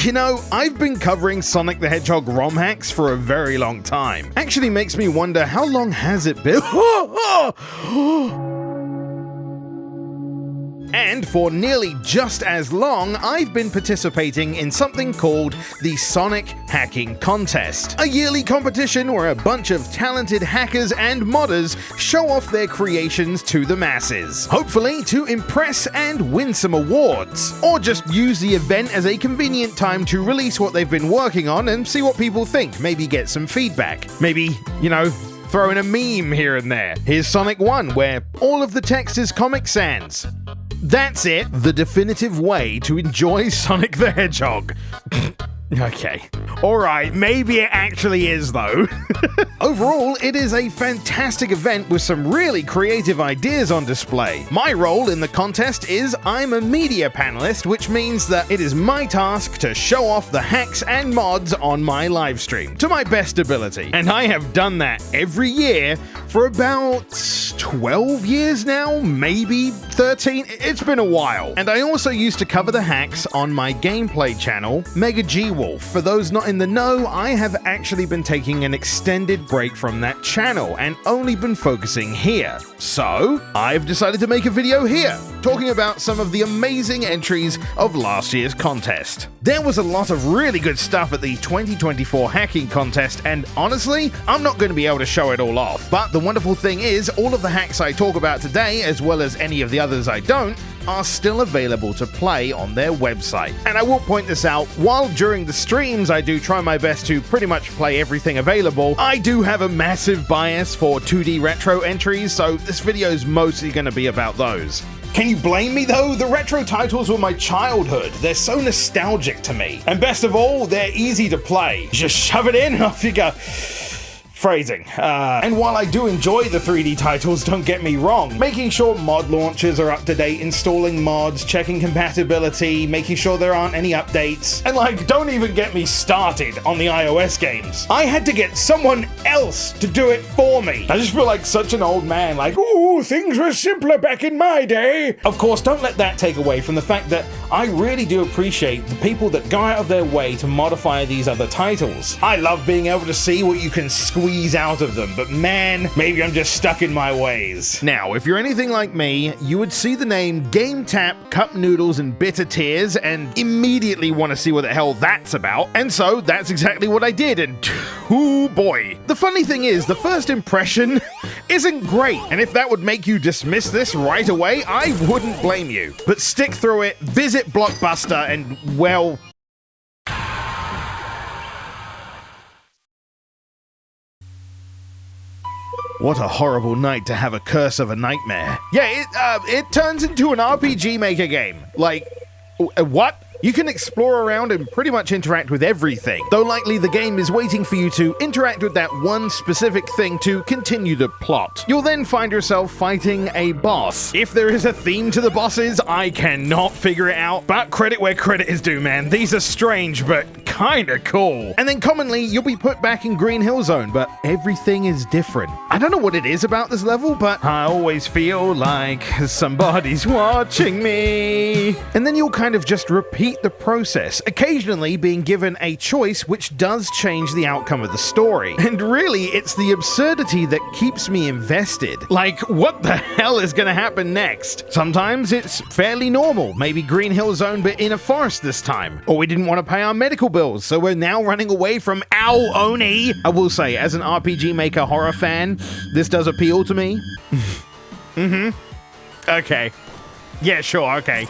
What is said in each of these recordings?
You know, I've been covering Sonic the Hedgehog ROM hacks for a very long time. Actually makes me wonder, how long has it been? And for nearly just as long, I've been participating in something called the Sonic Hacking Contest, a yearly competition where a bunch of talented hackers and modders show off their creations to the masses, hopefully to impress and win some awards, or just use the event as a convenient time to release what they've been working on and see what people think, maybe get some feedback, maybe, you know, throw in a meme here and there. Here's Sonic 1, where all of the text is Comic Sans. That's it, the definitive way to enjoy Sonic the Hedgehog. Okay. Alright, maybe it actually is though. Overall, it is a fantastic event with some really creative ideas on display. My role in the contest is I'm a media panelist, which means that it is my task to show off the hacks and mods on my livestream to my best ability. And I have done that every year for about 12 years now, maybe 13. It's been a while. And I also used to cover the hacks on my gameplay channel, Mega G Wolf. For those not in the know, I have actually been taking an extended break from that channel and only been focusing here. So, I've decided to make a video here, talking about some of the amazing entries of last year's contest. There was a lot of really good stuff at the 2024 hacking contest, and honestly, I'm not going to be able to show it all off. But the wonderful thing is, all of the hacks I talk about today, as well as any of the others I don't, are still available to play on their website. And I will point this out, while during the streams I do try my best to pretty much play everything available, I do have a massive bias for 2D retro entries, so this video is mostly going to be about those. Can you blame me though? The retro titles were my childhood. They're so nostalgic to me. And best of all, they're easy to play. Just shove it in and off you go. Phrasing. And while I do enjoy the 3D titles, don't get me wrong, making sure mod launchers are up to date, installing mods, checking compatibility, making sure there aren't any updates, and like, don't even get me started on the iOS games. I had to get someone else to do it for me. I just feel like such an old man, like, ooh, things were simpler back in my day. Of course, don't let that take away from the fact that I really do appreciate the people that go out of their way to modify these other titles. I love being able to see what you can squeeze out of them, but man, maybe I'm just stuck in my ways. Now, if you're anything like me, you would see the name Gametap, Cup Noodles, and Bitter Tears and immediately want to see what the hell that's about. And so that's exactly what I did, and oh boy. The funny thing is, the first impression isn't great, and if that would make you dismiss this right away, I wouldn't blame you. But stick through it, visit Blockbuster, and well, what a horrible night to have a curse of a nightmare. Yeah, it turns into an RPG Maker game. Like, what? You can explore around and pretty much interact with everything, though likely the game is waiting for you to interact with that one specific thing to continue the plot. You'll then find yourself fighting a boss. If there is a theme to the bosses, I cannot figure it out, but credit where credit is due, man. These are strange, but kinda cool. And then commonly, you'll be put back in Green Hill Zone, but everything is different. I don't know what it is about this level, but I always feel like somebody's watching me. And then you'll kind of just repeat the process, occasionally being given a choice which does change the outcome of the story. And really, it's the absurdity that keeps me invested. Like, what the hell is gonna happen next? Sometimes it's fairly normal, maybe Green Hill Zone but in a forest this time. Or we didn't want to pay our medical bills, so we're now running away from Ow Oni. I will say, as an RPG Maker horror fan, this does appeal to me. Okay. Yeah, sure, okay.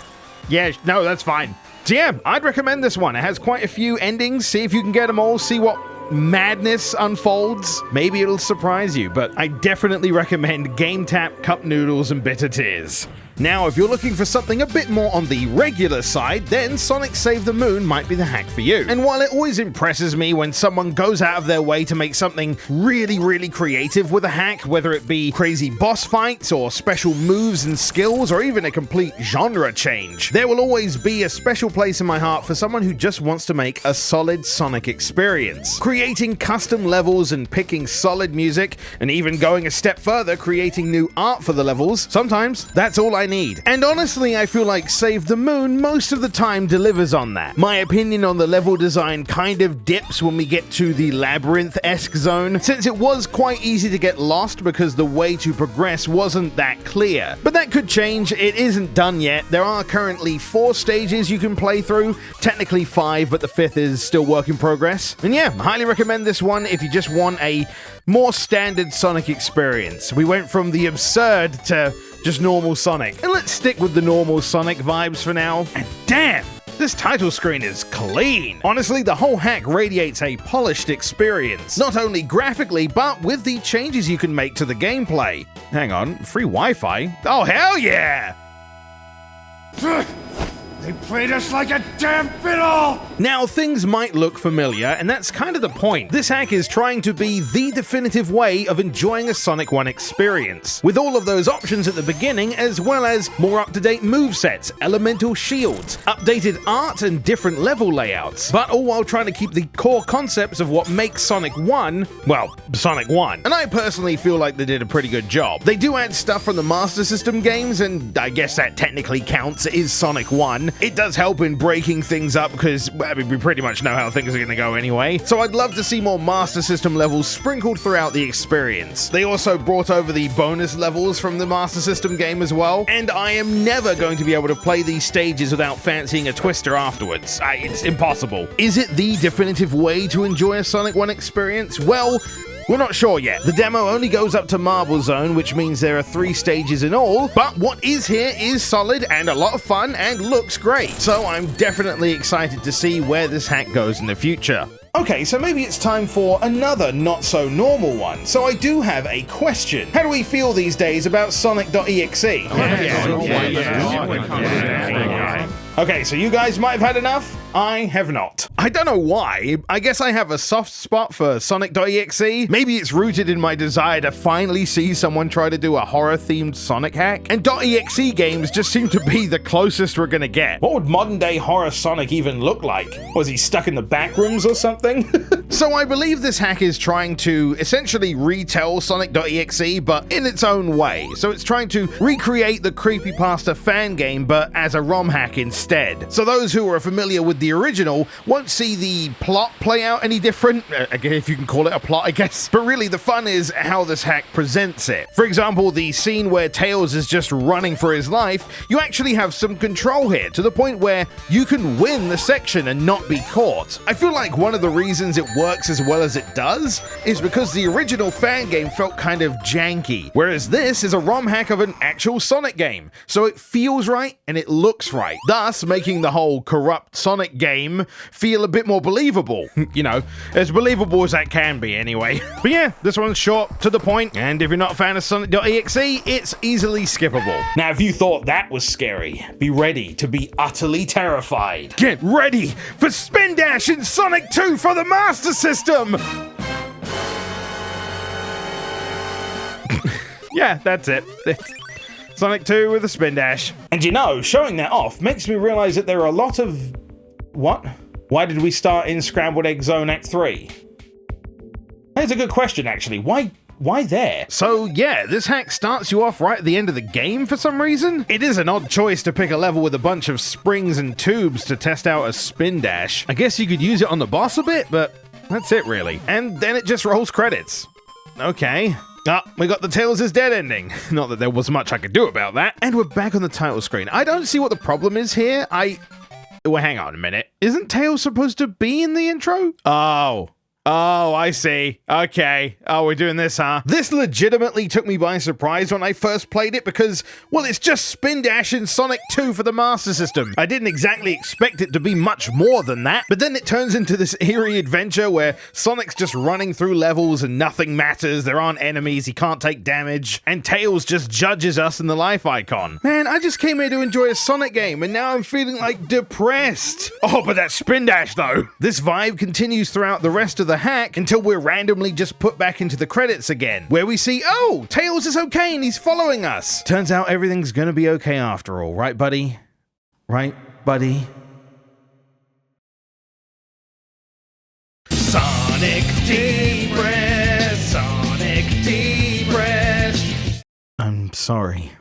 Yeah, no, that's fine. So yeah, I'd recommend this one. It has quite a few endings. See if you can get them all, see what madness unfolds. Maybe it'll surprise you, but I definitely recommend Gametap, Cup Noodles, and Bitter Tears. Now, if you're looking for something a bit more on the regular side, then Sonic Save the Moon might be the hack for you. And while it always impresses me when someone goes out of their way to make something really creative with a hack, whether it be crazy boss fights or special moves and skills or even a complete genre change, there will always be a special place in my heart for someone who just wants to make a solid Sonic experience. Create Creating custom levels and picking solid music, and even going a step further, creating new art for the levels, sometimes that's all I need. And honestly, I feel like Save the Moon most of the time delivers on that. My opinion on the level design kind of dips when we get to the labyrinth-esque zone, since it was quite easy to get lost because the way to progress wasn't that clear. But that could change, it isn't done yet. There are currently 4 stages you can play through, technically 5, but the 5th is still work in progress. And yeah, highly recommend this one if you just want a more standard Sonic experience. We went from the absurd to just normal Sonic. And let's stick with the normal Sonic vibes for now. And damn! This title screen is clean. Honestly, the whole hack radiates a polished experience, not only graphically, but with the changes you can make to the gameplay. Hang on, free Wi-Fi? Oh, hell yeah! They played us like a damn fiddle! Now, things might look familiar, and that's kind of the point. This hack is trying to be the definitive way of enjoying a Sonic 1 experience, with all of those options at the beginning, as well as more up-to-date movesets, elemental shields, updated art, and different level layouts, but all while trying to keep the core concepts of what makes Sonic 1, well, Sonic 1. And I personally feel like they did a pretty good job. They do add stuff from the Master System games, and I guess that technically counts, it is Sonic 1. It does help in breaking things up because, I mean, we pretty much know how things are going to go anyway, so I'd love to see more Master System levels sprinkled throughout the experience. They also brought over the bonus levels from the Master System game as well, and I am never going to be able to play these stages without fancying a twister afterwards. It's impossible. Is it the definitive way to enjoy a Sonic 1 experience? Well, we're not sure yet. The demo only goes up to Marble Zone, which means there are 3 stages in all, but what is here is solid and a lot of fun and looks great. So I'm definitely excited to see where this hack goes in the future. Okay, so maybe it's time for another not-so-normal one. So I do have a question. How do we feel these days about Sonic.exe? Okay, so you guys might have had enough. I have not. I don't know why. I guess I have a soft spot for Sonic.exe. Maybe it's rooted in my desire to finally see someone try to do a horror-themed Sonic hack. And .exe games just seem to be the closest we're gonna get. What would modern-day horror Sonic even look like? Was he stuck in the back rooms or something? So I believe this hack is trying to essentially retell Sonic.exe, but in its own way. So it's trying to recreate the creepypasta fan game, but as a ROM hack instead. So those who are familiar with the original won't see the plot play out any different, if you can call it a plot, I guess. But really, the fun is how this hack presents it. For example, the scene where Tails is just running for his life, you actually have some control here, to the point where you can win the section and not be caught. I feel like one of the reasons it works as well as it does is because the original fan game felt kind of janky, whereas this is a ROM hack of an actual Sonic game, so it feels right and it looks right, thus making the whole corrupt Sonic game feel a bit more believable. You know, as believable as that can be anyway. But yeah, this one's short, to the point, and if you're not a fan of Sonic.exe, it's easily skippable. Now, if you thought that was scary, be ready to be utterly terrified. Get ready for Spindash in Sonic 2 for the Master System! Yeah, that's it. Sonic 2 with a Spindash. And you know, showing that off makes me realize that there are a lot of... What? Why did we start in Scrambled Egg Zone Act 3? That's a good question, actually. Why there? So yeah, this hack starts you off right at the end of the game for some reason. It is an odd choice to pick a level with a bunch of springs and tubes to test out a Spindash. I guess you could use it on the boss a bit, but that's it really. And then it just rolls credits. Okay. We got the Tails is dead ending. Not that there was much I could do about that. And we're back on the title screen. I don't see what the problem is here. Well, hang on a minute. Isn't Tails supposed to be in the intro? Oh, I see. Okay. Oh, we're doing this, huh? This legitimately took me by surprise when I first played it because, well, it's just Spindash in Sonic 2 for the Master System. I didn't exactly expect it to be much more than that, but then it turns into this eerie adventure where Sonic's just running through levels and nothing matters, there aren't enemies, he can't take damage, and Tails just judges us in the life icon. Man, I just came here to enjoy a Sonic game, and now I'm feeling, like, depressed. Oh, but that's Spindash, though. This vibe continues throughout the rest of the hack until we're randomly just put back into the credits again, where we see, oh, Tails is okay and he's following us. Turns out everything's gonna be okay after all, right, buddy? Right, buddy? Sonic Sonic depressed. Sonic depressed. I'm sorry.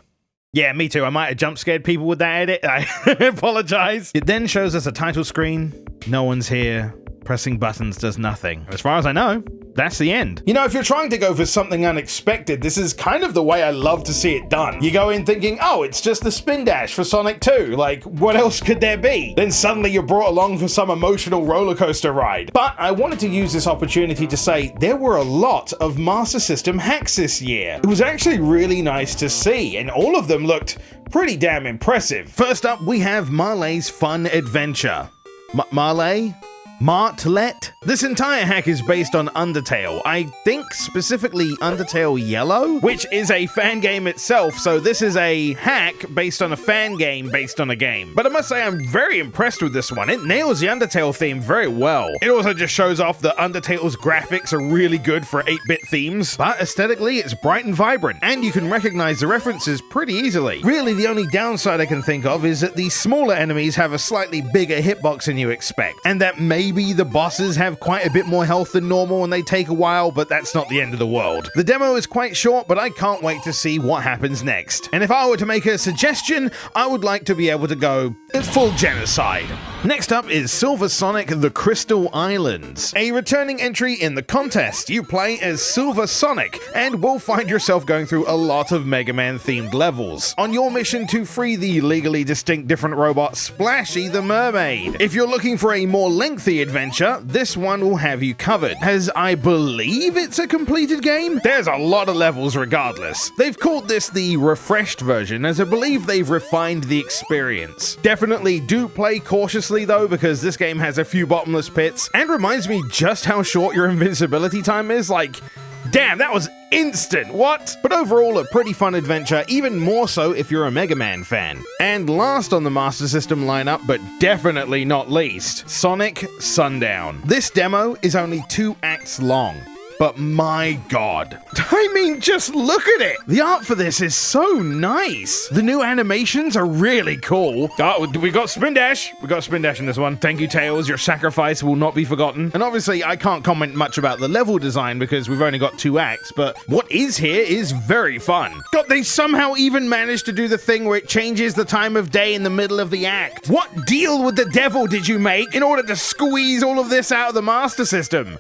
Yeah, me too. I might have jump scared people with that edit. I apologize. It then shows us a title screen. No one's here. Pressing buttons does nothing. As far as I know, that's the end. You know, if you're trying to go for something unexpected, this is kind of the way I love to see it done. You go in thinking, oh, it's just the Spindash for Sonic 2. Like, what else could there be? Then suddenly you're brought along for some emotional roller coaster ride. But I wanted to use this opportunity to say there were a lot of Master System hacks this year. It was actually really nice to see, and all of them looked pretty damn impressive. First up, we have Marlet's Fun Adventure. Marlet? Marlet? This entire hack is based on Undertale. I think specifically Undertale Yellow, which is a fan game itself, so this is a hack based on a fan game based on a game. But I must say I'm very impressed with this one. It nails the Undertale theme very well. It also just shows off that Undertale's graphics are really good for 8-bit themes, but aesthetically it's bright and vibrant, and you can recognize the references pretty easily. Really, the only downside I can think of is that the smaller enemies have a slightly bigger hitbox than you expect, and that maybe the bosses have quite a bit more health than normal and they take a while, but that's not the end of the world. The demo is quite short, but I can't wait to see what happens next. And if I were to make a suggestion, I would like to be able to go full genocide. Next up is Silver Sonic The Crystal Islands, a returning entry in the contest. You play as Silver Sonic and will find yourself going through a lot of Mega Man themed levels on your mission to free the legally distinct different robot Splashy the Mermaid. If you're looking for a more lengthy adventure, this one will have you covered, as I believe it's a completed game. There's a lot of levels regardless. They've called this the refreshed version, as I believe they've refined the experience. Definitely do play cautiously though, because this game has a few bottomless pits and reminds me just how short your invincibility time is. Like, damn, that was instant, what? But overall, a pretty fun adventure, even more so if you're a Mega Man fan. And last on the Master System lineup, but definitely not least, Sonic Sundown. This demo is only 2 acts long. But my god. I mean, just look at it! The art for this is so nice! The new animations are really cool. Oh, we got Spindash! We got Spindash in this one. Thank you, Tails. Your sacrifice will not be forgotten. And obviously, I can't comment much about the level design because we've only got 2 acts, but what is here is very fun. God, they somehow even managed to do the thing where it changes the time of day in the middle of the act. What deal with the devil did you make in order to squeeze all of this out of the Master System?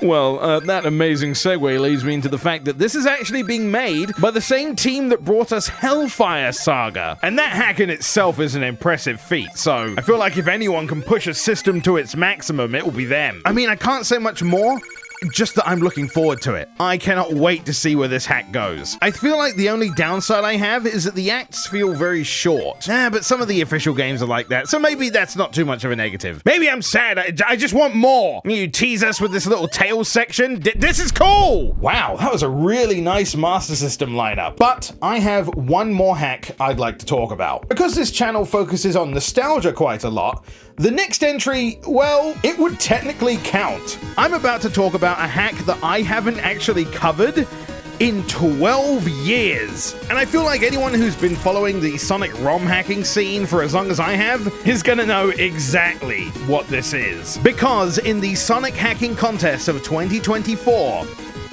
Well, that amazing segue leads me into the fact that this is actually being made by the same team that brought us Hellfire Saga. And that hack in itself is an impressive feat, so I feel like if anyone can push a system to its maximum, it will be them. I mean, I can't say much more. Just that I'm looking forward to it. I cannot wait to see where this hack goes. I feel like the only downside I have is that the acts feel very short. But some of the official games are like that, so maybe that's not too much of a negative. Maybe I'm sad, I just want more. You tease us with this little Tails section. This is cool! Wow, that was a really nice Master System lineup. But I have one more hack I'd like to talk about. Because this channel focuses on nostalgia quite a lot, the next entry, well, it would technically count. I'm about to talk about a hack that I haven't actually covered in 12 years. And I feel like anyone who's been following the Sonic ROM hacking scene for as long as I have is gonna know exactly what this is. Because in the Sonic hacking contest of 2024,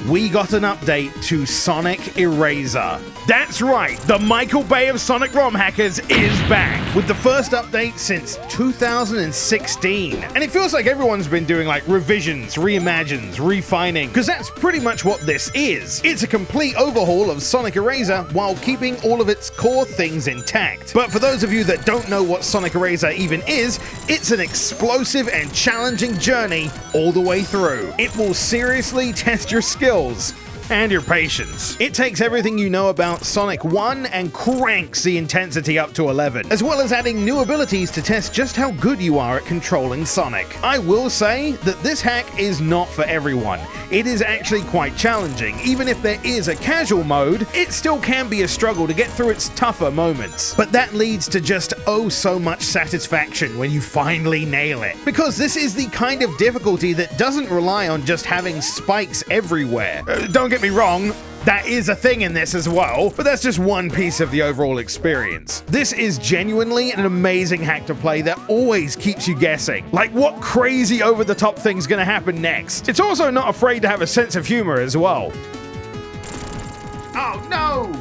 we got an update to Sonic ERaZor. That's right, the Michael Bay of Sonic ROM hackers is back, with the first update since 2016. And it feels like everyone's been doing like revisions, reimagines, refining, because that's pretty much what this is. It's a complete overhaul of Sonic ERaZor while keeping all of its core things intact. But for those of you that don't know what Sonic ERaZor even is, it's an explosive and challenging journey all the way through. It will seriously test your skills and your patience. It takes everything you know about Sonic 1 and cranks the intensity up to 11, as well as adding new abilities to test just how good you are at controlling Sonic. I will say that this hack is not for everyone. It is actually quite challenging. Even if there is a casual mode, it still can be a struggle to get through its tougher moments. But that leads to just oh so much satisfaction when you finally nail it. Because this is the kind of difficulty that doesn't rely on just having spikes everywhere. Don't get me wrong, That is a thing in this as well, but that's just one piece of the overall experience. This is genuinely an amazing hack to play that always keeps you guessing. Like, what crazy over-the-top thing's gonna happen next? It's also not afraid to have a sense of humor as well. Oh no!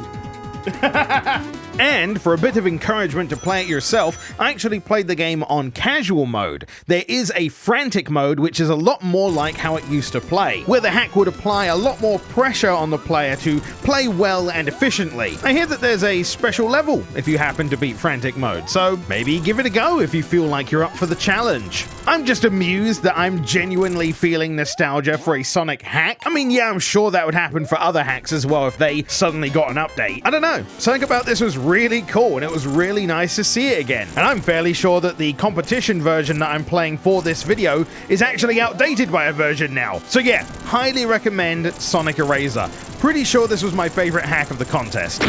And for a bit of encouragement to play it yourself, I actually played the game on casual mode. There is a frantic mode which is a lot more like how it used to play, where the hack would apply a lot more pressure on the player to play well and efficiently. I hear that there's a special level if you happen to beat frantic mode, so maybe give it a go if you feel like you're up for the challenge. I'm just amused that I'm genuinely feeling nostalgia for a Sonic hack. I mean, yeah, I'm sure that would happen for other hacks as well if they suddenly got an update. I don't know, something about this was really cool and it was really nice to see it again. And I'm fairly sure that the competition version that I'm playing for this video is actually outdated by a version now. So yeah, highly recommend Sonic ERaZor. Pretty sure this was my favorite hack of the contest.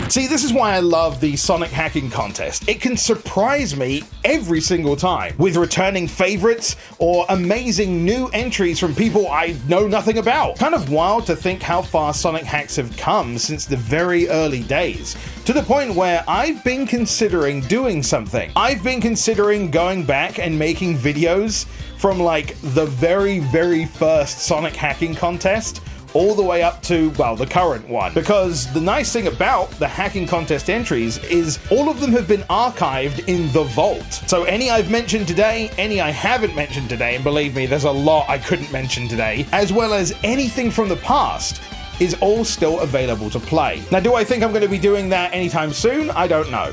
See, this is why I love the Sonic hacking contest. It can surprise me every single time with returning favorites or amazing new entries from people I know nothing about. Kind of wild to think how far Sonic hacks have come since the very early days, to the point where I've been considering doing something. I've been considering going back and making videos from like the very first Sonic hacking contest all the way up to, well, the current one. Because the nice thing about the hacking contest entries is all of them have been archived in the vault. So any I've mentioned today, any I haven't mentioned today, and believe me, there's a lot I couldn't mention today, as well as anything from the past, is all still available to play. Now, do I think I'm going to be doing that anytime soon? I don't know.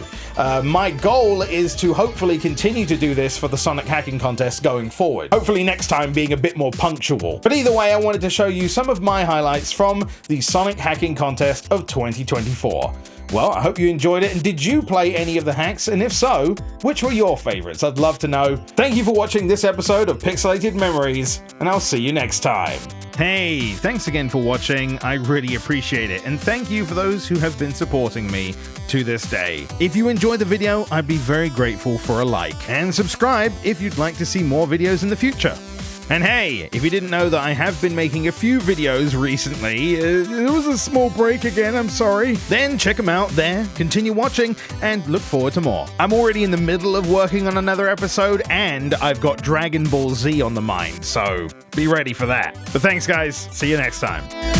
My goal is to hopefully continue to do this for the Sonic hacking contest going forward. Hopefully next time being a bit more punctual. But either way, I wanted to show you some of my highlights from the Sonic hacking contest of 2024. Well, I hope you enjoyed it, and did you play any of the hacks? And if so, which were your favorites? I'd love to know. Thank you for watching this episode of Pixelated Memories, and I'll see you next time. Hey, thanks again for watching. I really appreciate it, and thank you for those who have been supporting me to this day. If you enjoyed the video, I'd be very grateful for a like, and subscribe if you'd like to see more videos in the future. And hey, if you didn't know that I have been making a few videos recently, it was a small break again, I'm sorry. Then check them out there, continue watching, and look forward to more. I'm already in the middle of working on another episode, and I've got Dragon Ball Z on the mind, so be ready for that. But thanks guys, see you next time.